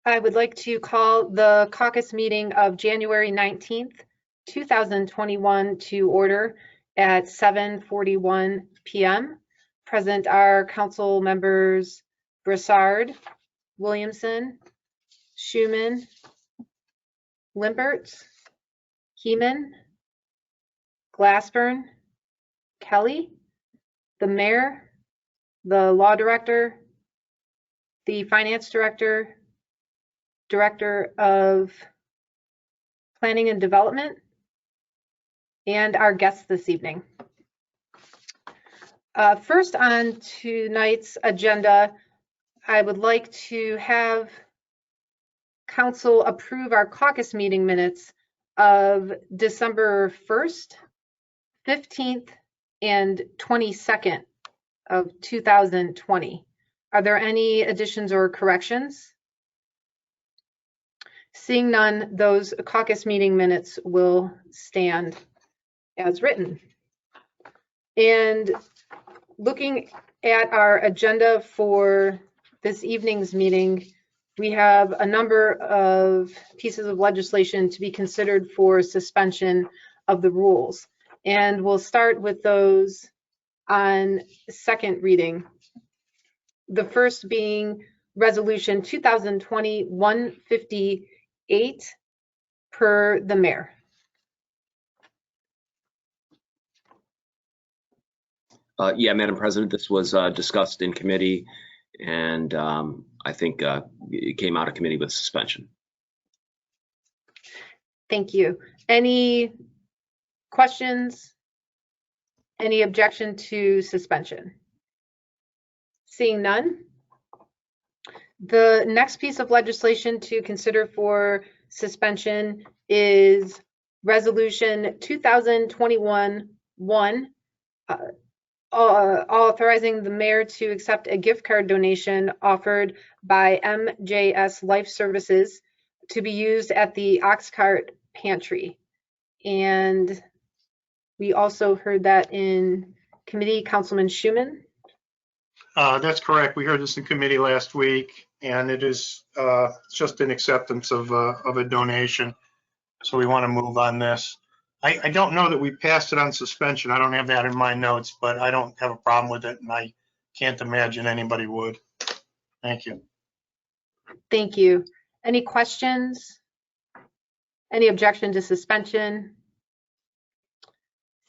I would like to call the caucus meeting of January 19th, 2021 to order at 7:41 p.m. Present are council members Broussard, Williamson, Schuman, Limpert, Heeman, Glassburn, Kelly, the mayor, the law director, the finance director, Director of Planning and Development, and our guests this evening. First on tonight's agenda, I would like to have council approve our caucus meeting minutes of December 1st, 15th, and 22nd of 2020. Are there any additions or corrections? Seeing none, those caucus meeting minutes will stand as written. And looking at our agenda for this evening's meeting, we have a number of pieces of legislation to be considered for suspension of the rules. And we'll start with those on second reading. The first being Resolution 2020-158 per the mayor. Yeah, Madam President, this was discussed in committee, and I think it came out of committee with suspension. Thank you. Any questions? Any objection to suspension? Seeing none. The next piece of legislation to consider for suspension is Resolution 2021-1, authorizing the mayor to accept a gift card donation offered by MJS Life Services to be used at the Oxcart Pantry. And we also heard that in committee. Councilman Schuman. That's correct. We heard this in committee last week, and it is just an acceptance of a donation. So we want to move on this. I don't know that we passed it on suspension. I don't have that in my notes, but I don't have a problem with it, and I can't imagine anybody would. Thank you. Thank you. Any questions? Any objection to suspension?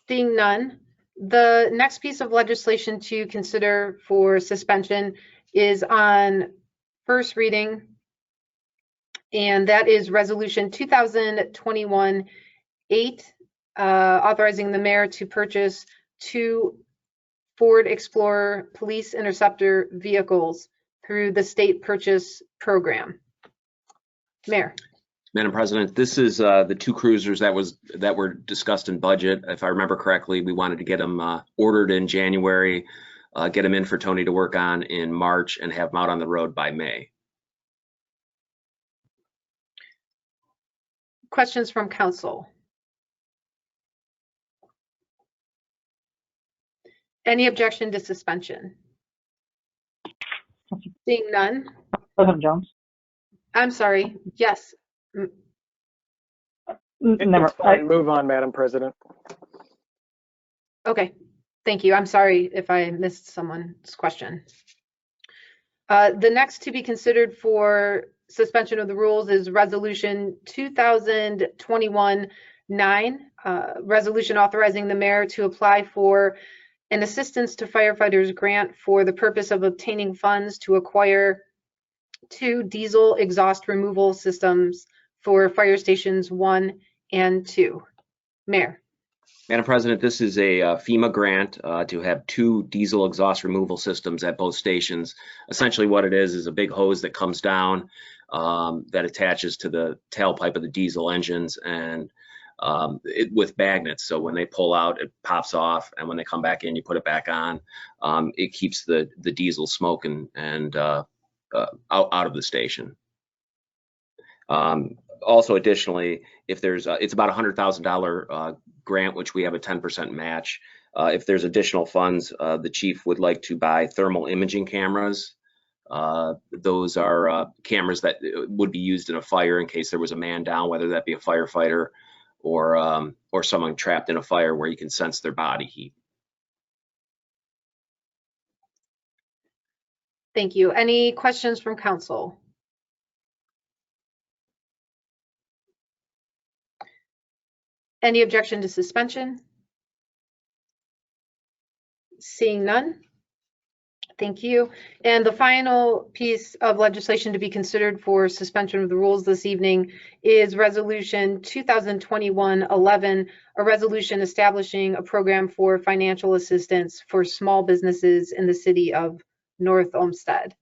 Seeing none. The next piece of legislation to consider for suspension is on first reading, and that is Resolution 2021-8, authorizing the mayor to purchase 2 Ford Explorer Police Interceptor vehicles through the state purchase program. Mayor. Madam President, this is the 2 cruisers that were discussed in budget. If I remember correctly, we wanted to get them ordered in January, get them in for Tony to work on in March, and have them out on the road by May. Questions from council? Any objection to suspension? Seeing none. President Jones. I'm sorry. Yes. Never. Move on, Madam President. Okay. Thank you. I'm sorry if I missed someone's question. The next to be considered for suspension of the rules is Resolution 2021-9, resolution authorizing the mayor to apply for an assistance to firefighters grant for the purpose of obtaining funds to acquire 2 diesel exhaust removal systems for fire stations 1 and 2. Mayor. Madam President, this is a FEMA grant to have 2 diesel exhaust removal systems at both stations. Essentially what it is a big hose that comes down that attaches to the tailpipe of the diesel engines, and with magnets. So when they pull out, it pops off, and when they come back in, you put it back on. It keeps the diesel smoke and out of the station. Also, additionally, if there's it's about $100,000 grant, which we have a 10% match. If there's additional funds, the chief would like to buy thermal imaging cameras Those are cameras that would be used in a fire in case there was a man down, whether that be a firefighter or someone trapped in a fire, where you can sense their body heat. Thank you. Any questions from council? Any objection to suspension? Seeing none. Thank you. And the final piece of legislation to be considered for suspension of the rules this evening is Resolution 2021-11, a resolution establishing a program for financial assistance for small businesses in the city of North Olmsted.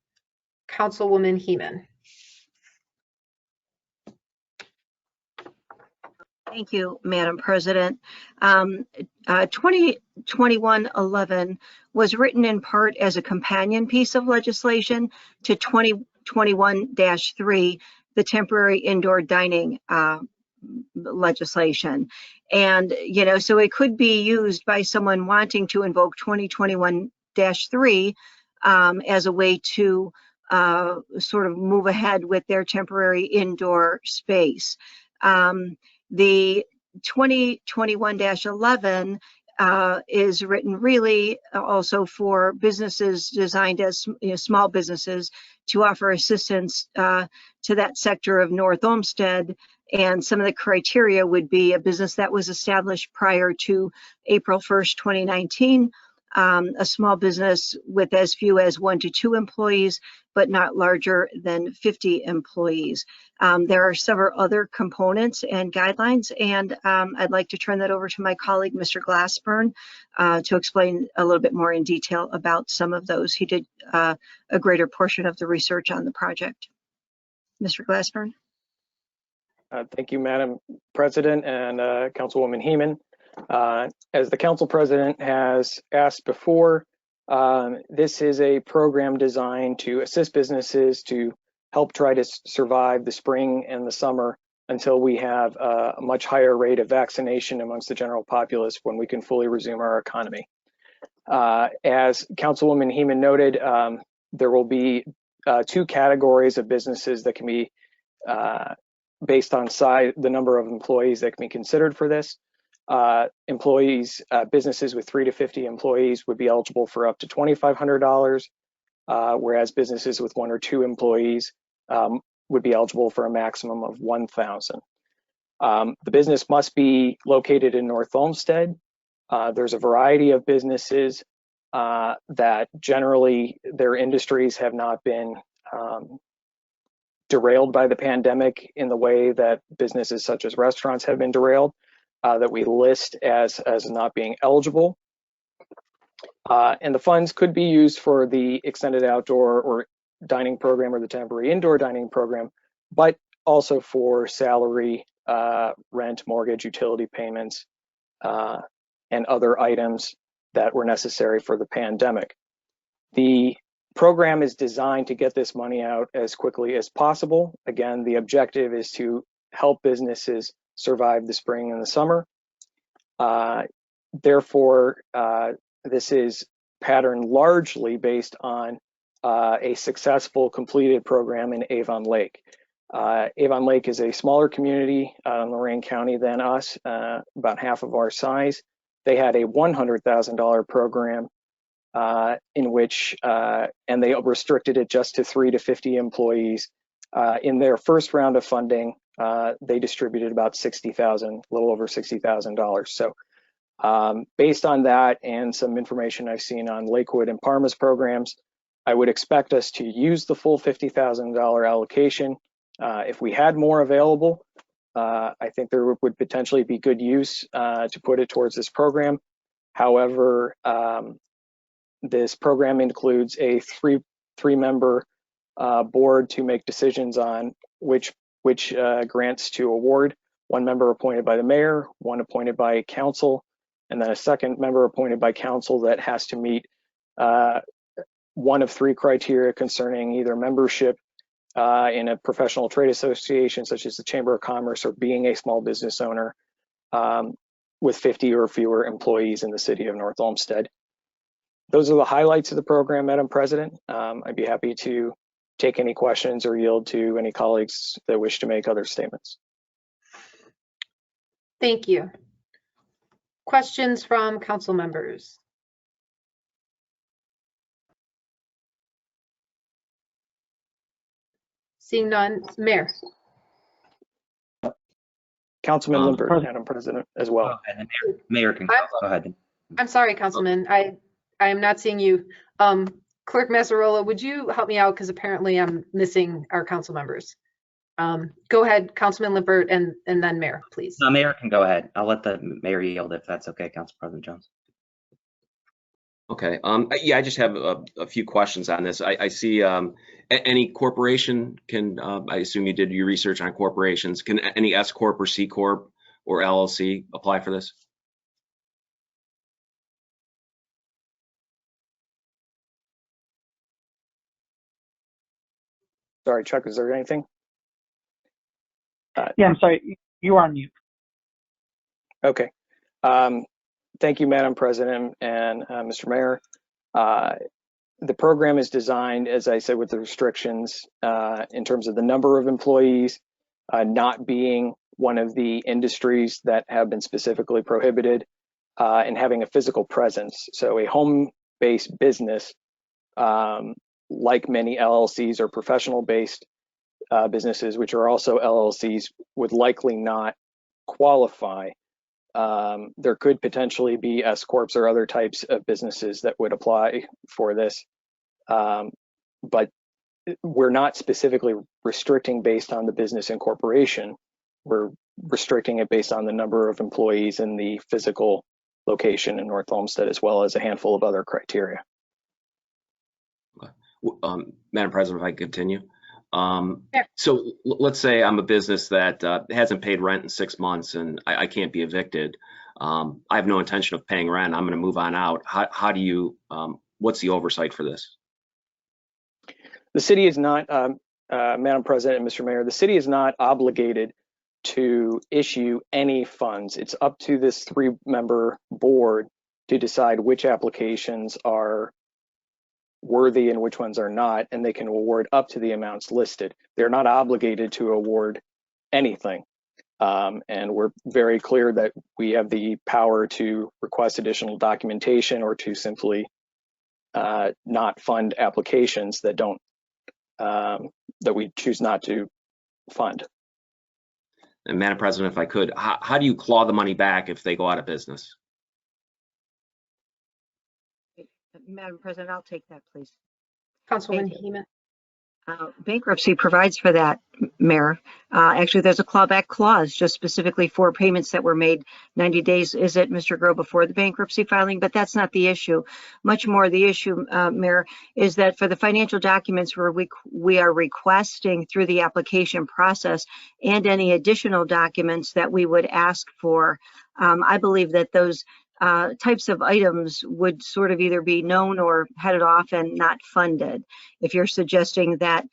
Councilwoman Heeman. Thank you, Madam President. 2021-11 was written in part as a companion piece of legislation to 2021-3, the temporary indoor dining legislation. And, you know, so it could be used by someone wanting to invoke 2021-3 as a way to sort of move ahead with their temporary indoor space. The 2021-11 is written really also for businesses designed as small businesses to offer assistance to that sector of North Olmsted. And some of the criteria would be a business that was established prior to April 1st, 2019, a small business with as few as 1 to 2 employees, but not larger than 50 employees. There are several other components and guidelines, and I'd like to turn that over to my colleague, Mr. Glassburn, to explain a little bit more in detail about some of those. He did a greater portion of the research on the project. Mr. Glassburn. Thank you, Madam President and Councilwoman Heeman. As the Council President has asked before, this is a program designed to assist businesses to help try to survive the spring and the summer until we have a much higher rate of vaccination amongst the general populace when we can fully resume our economy. As Councilwoman Heeman noted, there will be 2 categories of businesses that can be based on size, the number of employees that can be considered for this. Businesses with 3 to 50 employees would be eligible for up to $2,500, whereas businesses with 1 or 2 employees would be eligible for a maximum of $1,000. The business must be located in North Olmsted. There's a variety of businesses that generally their industries have not been derailed by the pandemic in the way that businesses such as restaurants have been derailed, that we list as not being eligible. And the funds could be used for the extended outdoor or dining program or the temporary indoor dining program, but also for salary, rent, mortgage, utility payments, and other items that were necessary for the pandemic. The program is designed to get this money out as quickly as possible. Again, the objective is to help businesses survive the spring and the summer. Therefore, this is patterned largely based on a successful completed program in Avon Lake. Avon Lake is a smaller community in Lorain County than us, about half of our size. They had a $100,000 program in which, and they restricted it just to 3 to 50 employees. In their first round of funding, they distributed about $60,000, a little over $60,000. So based on that and some information I've seen on Lakewood and Parma's programs, I would expect us to use the full $50,000 allocation. If we had more available, I think there would potentially be good use to put it towards this program. However, this program includes a three-member board to make decisions on which grants to award. 1 member appointed by the mayor, 1 appointed by council, and then a 2nd member appointed by council that has to meet 1 of 3 criteria concerning either membership in a professional trade association such as the Chamber of Commerce, or being a small business owner with 50 or fewer employees in the city of North Olmsted. those are the highlights of the program, Madam President. I'd be happy to take any questions or yield to any colleagues that wish to make other statements. Thank you. Questions from council members? Seeing none, Mayor. Councilman Limpert, Madam President, as well. Mayor can go ahead. I'm sorry, Councilman. I am not seeing you. Clerk Mazzarola, would you help me out? Because apparently I'm missing our council members. Go ahead, Councilman Limpert, and then Mayor, please. No, Mayor can go ahead. I'll let the Mayor yield if that's okay, Council President Jones. Okay. Yeah, I just have a few questions on this. I see any corporation can, I assume you did your research on corporations. Can any S Corp or C Corp or LLC apply for this? Sorry, Chuck, is there anything? Yeah, I'm sorry. You are on mute. Okay. Thank you, Madam President and Mr. Mayor. The program is designed, as I said, with the restrictions in terms of the number of employees, not being one of the industries that have been specifically prohibited, and having a physical presence. So a home-based business, like many LLCs or professional-based businesses, which are also LLCs, would likely not qualify. There could potentially be S Corps or other types of businesses that would apply for this, but we're not specifically restricting based on the business incorporation. We're restricting it based on the number of employees in the physical location in North Olmsted, as well as a handful of other criteria. Madam President, if I continue. Yeah. So let's say I'm a business that hasn't paid rent in 6 months and I can't be evicted. I have no intention of paying rent. I'm going to move on out. How do you, what's the oversight for this? The city is not, Madam President and Mr. Mayor, the city is not obligated to issue any funds. It's up to this 3-member board to decide which applications are worthy and which ones are not, and they can award up to the amounts listed. They're not obligated to award anything. And we're very clear that we have the power to request additional documentation or to simply not fund applications that don't, that we choose not to fund. And Madam President, if I could, how do you claw the money back if they go out of business? Madam President, I'll take that, please. Councilwoman Thank Heeman. Bankruptcy provides for that, Mayor. Actually, there's a clawback clause just specifically for payments that were made 90 days, is it, Mr. Groh, before the bankruptcy filing? But that's not the issue. Much more the issue, Mayor, is that for the financial documents where we are requesting through the application process and any additional documents that we would ask for, I believe that those types of items would sort of either be known or headed off and not funded. If you're suggesting that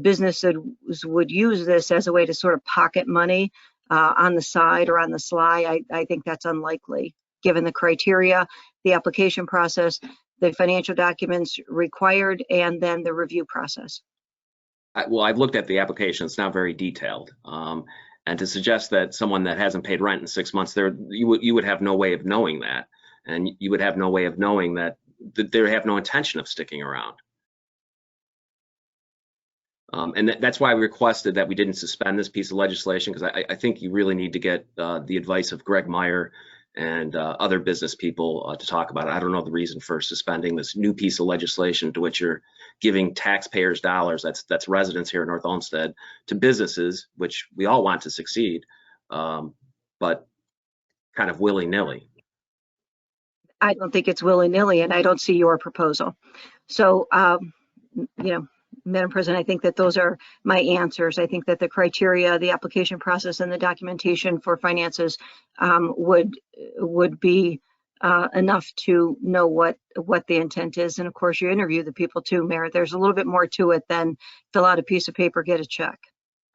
businesses would use this as a way to sort of pocket money on the side or on the sly, I think that's unlikely, given the criteria, the application process, the financial documents required, and then the review process. Well, I've looked at the application. It's not very detailed. And to suggest that someone that hasn't paid rent in 6 months, you would have no way of knowing that, and you would have no way of knowing that they have no intention of sticking around. And that's why we requested that we didn't suspend this piece of legislation, because I think you really need to get the advice of Greg Meyer and other business people to talk about it. I don't know the reason for suspending this new piece of legislation to which you're giving taxpayers dollars, that's residents here in North Olmsted, to businesses, which we all want to succeed, but kind of willy-nilly. I don't think it's willy-nilly, and I don't see your proposal. So, Madam President, I think that those are my answers. I think that the criteria, the application process, and the documentation for finances would be enough to know what the intent is. And of course, you interview the people too, Mayor. There's a little bit more to it than fill out a piece of paper, get a check.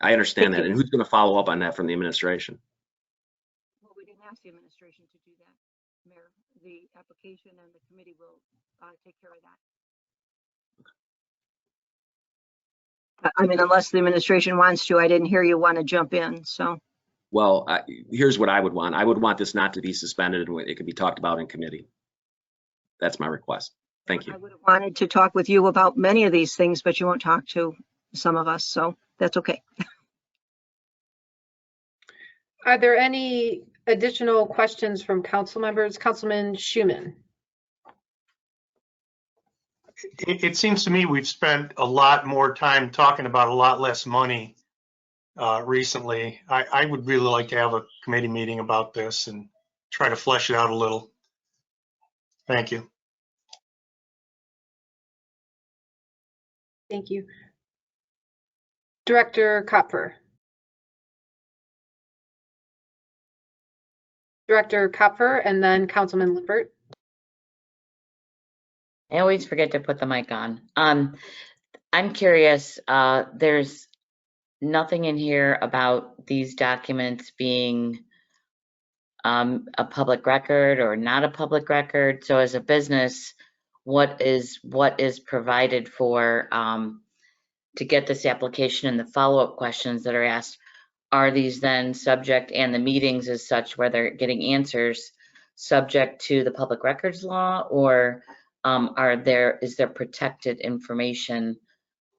I understand that. And who's going to follow up on that from the administration? Well, we didn't ask the administration to do that, Mayor. The application and the committee will take care of that. I mean, unless the administration wants to, I didn't hear you want to jump in, so. Well, here's what I would want. I would want this not to be suspended and it could be talked about in committee. That's my request. Thank you. I would have wanted to talk with you about many of these things, but you won't talk to some of us, so that's okay. Are there any additional questions from council members? Councilman Schuman. It seems to me we've spent a lot more time talking about a lot less money recently. I would really like to have a committee meeting about this and try to flesh it out a little. Thank you. Thank you. Director Kopfer. Director Kopfer and then Councilman Lippert. I always forget to put the mic on. I'm curious, there's nothing in here about these documents being a public record or not a public record. So as a business, what is provided for to get this application and the follow-up questions that are asked? Are these then subject, and the meetings as such where they're getting answers, subject to the public records law, or is there protected information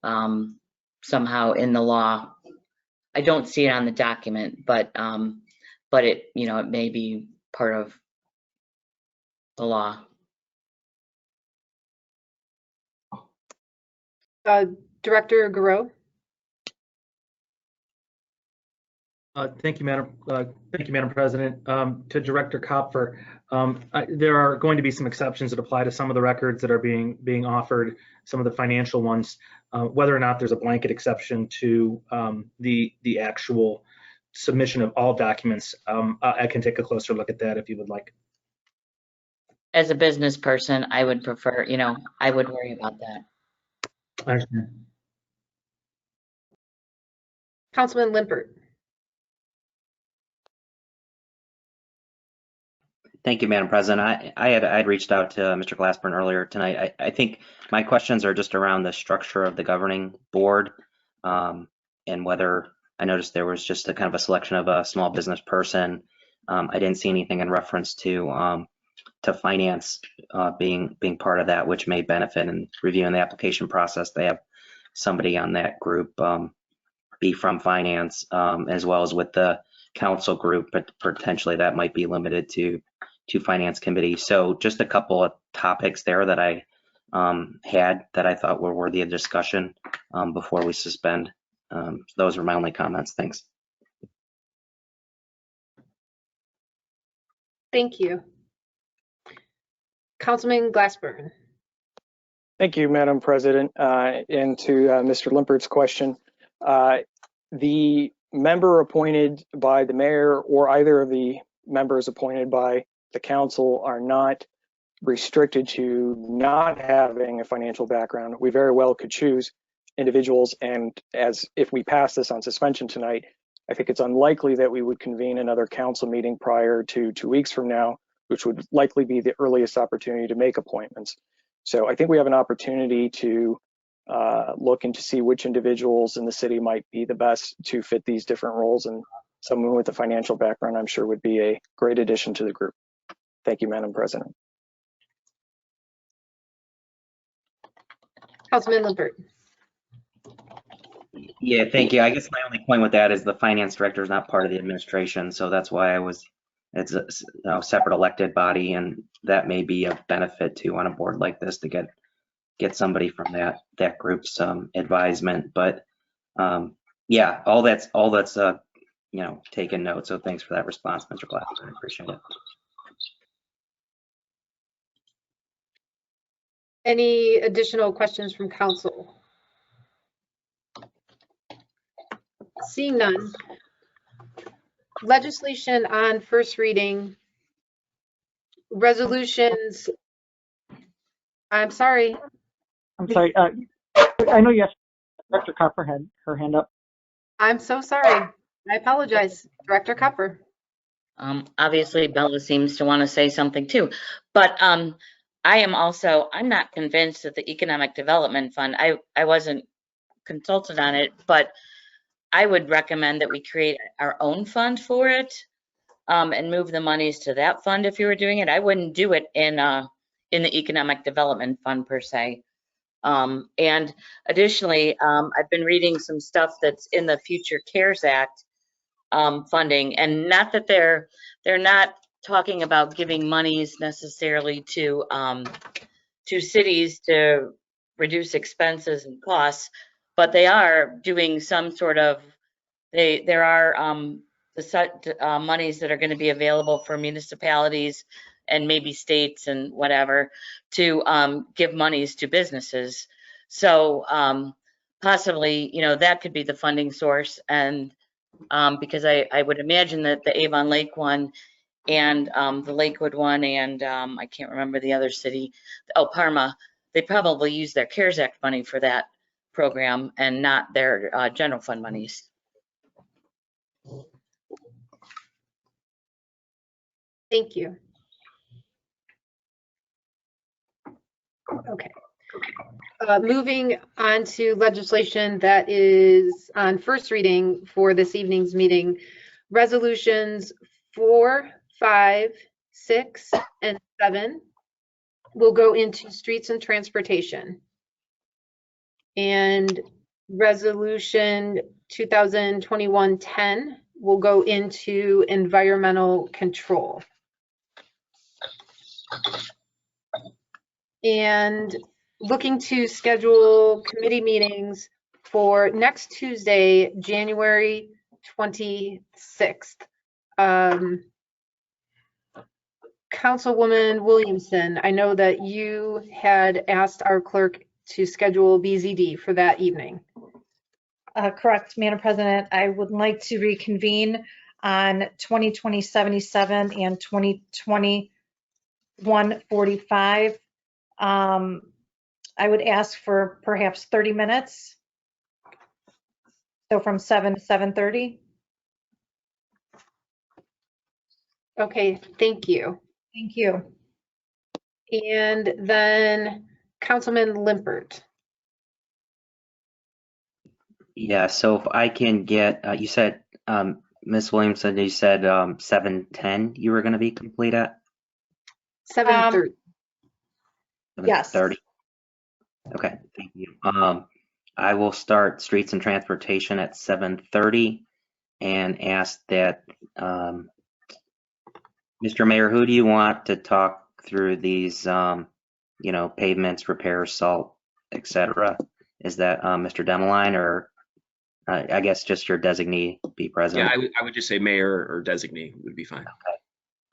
somehow in the law? I don't see it on the document, but it, it may be part of the law. Director Garreau. Thank you, Madam President. To Director Kopfer, there are going to be some exceptions that apply to some of the records that are being offered, some of the financial ones. Whether or not there's a blanket exception to the actual submission of all documents, I can take a closer look at that if you would like. As a business person, I would prefer, I would worry about that. I understand. Councilman Lippert. Thank you, Madam President. I'd reached out to Mr. Glassburn earlier tonight. I think my questions are just around the structure of the governing board, and whether I noticed there was just a kind of a selection of a small business person. I didn't see anything in reference to finance being part of that, which may benefit in reviewing the application process. They have somebody on that group be from finance, as well as with the council group, but potentially that might be limited to finance committee. So just a couple of topics there that I had that I thought were worthy of discussion before we suspend. Those are my only comments. Thanks. Thank you. Councilman Glassburn. Thank you, Madam President. And to Mr. Limpert's question, the member appointed by the mayor or either of the members appointed by the council are not restricted to not having a financial background. We very well could choose individuals, and as if we pass this on suspension tonight, I think it's unlikely that we would convene another council meeting prior to 2 weeks from now, which would likely be the earliest opportunity to make appointments. So I think we have an opportunity to look into see which individuals in the city might be the best to fit these different roles, and someone with a financial background I'm sure would be a great addition to the group. Thank you, Madam President. Councilman Lippert. Yeah, thank you. I guess my only point with that is the finance director is not part of the administration, so that's why it's a separate elected body, and that may be a benefit too on a board like this to get somebody from that group's advisement. But yeah, all that's taken note. So thanks for that response, Mr. Glass. I appreciate it. Any additional questions from council? Seeing none. Legislation on first reading. Resolutions. I'm sorry. I'm sorry. I know yes, Director Kopfer had her hand up. I'm so sorry. I apologize. Director Kopfer. Obviously, Bella seems to want to say something too, but I'm not convinced that the Economic Development Fund, I wasn't consulted on it, but I would recommend that we create our own fund for it, and move the monies to that fund if you were doing it. I wouldn't do it in the Economic Development Fund per se. And additionally, I've been reading some stuff that's in the Future CARES Act funding, and not that they're not talking about giving monies necessarily to cities to reduce expenses and costs, but they are doing some sort of, there are monies that are going to be available for municipalities and maybe states and whatever to give monies to businesses. So possibly, that could be the funding source. And because I would imagine that the Avon Lake one and the Lakewood one and I can't remember the other city, Parma, they probably use their CARES Act money for that program and not their general fund monies. Thank you. Okay. Moving on to legislation that is on first reading for this evening's meeting. Resolutions 4, 5, 6, and 7 will go into streets and transportation. And resolution 2021-10 will go into environmental control. And looking to schedule committee meetings for next Tuesday, January 26th. Councilwoman Williamson, I know that you had asked our clerk to schedule BZD for that evening. Correct, Madam President. I would like to reconvene on 2020-77 and 2020-145. I would ask for perhaps 30 minutes. So from 7 to 7:30. Okay, thank you. Thank you. And then Councilman Limpert. Yeah, so if I can get, you said, Ms. Williamson, you said 7:10 you were going to be complete at? 7:30. Yes. 7:30. Okay, thank you. I will start streets and transportation at 7:30 and ask that, Mr. Mayor, who do you want to talk through these, pavements, repairs, salt, etc.? Is that Mr. Demeline, or I guess just your designee be present? Yeah, I would just say mayor or designee would be fine. Okay,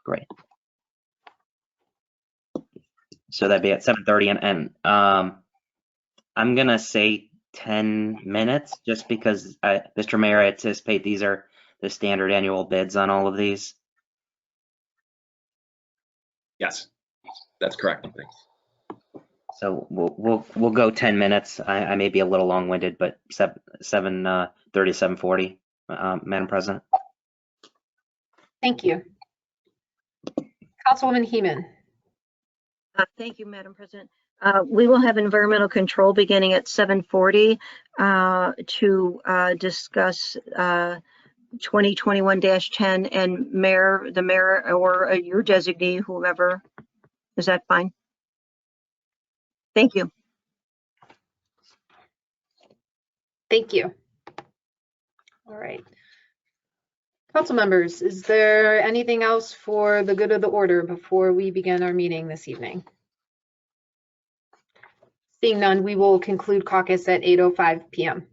great. So that'd be at 7:30, and I'm gonna say 10 minutes, just because Mr. Mayor, I anticipate these are the standard annual bids on all of these. Yes, that's correct. Thanks. So we'll go 10 minutes. I may be a little long-winded, but 7:30 to 7:40, Madam President. Thank you. Councilwoman Heeman. Thank you, Madam President. We will have environmental control beginning at 7:40 to discuss 2021-10, and the mayor or your designee, whoever. Is that fine? Thank you. Thank you. All right. Council members, is there anything else for the good of the order before we begin our meeting this evening? Seeing none, we will conclude caucus at 8:05 p.m.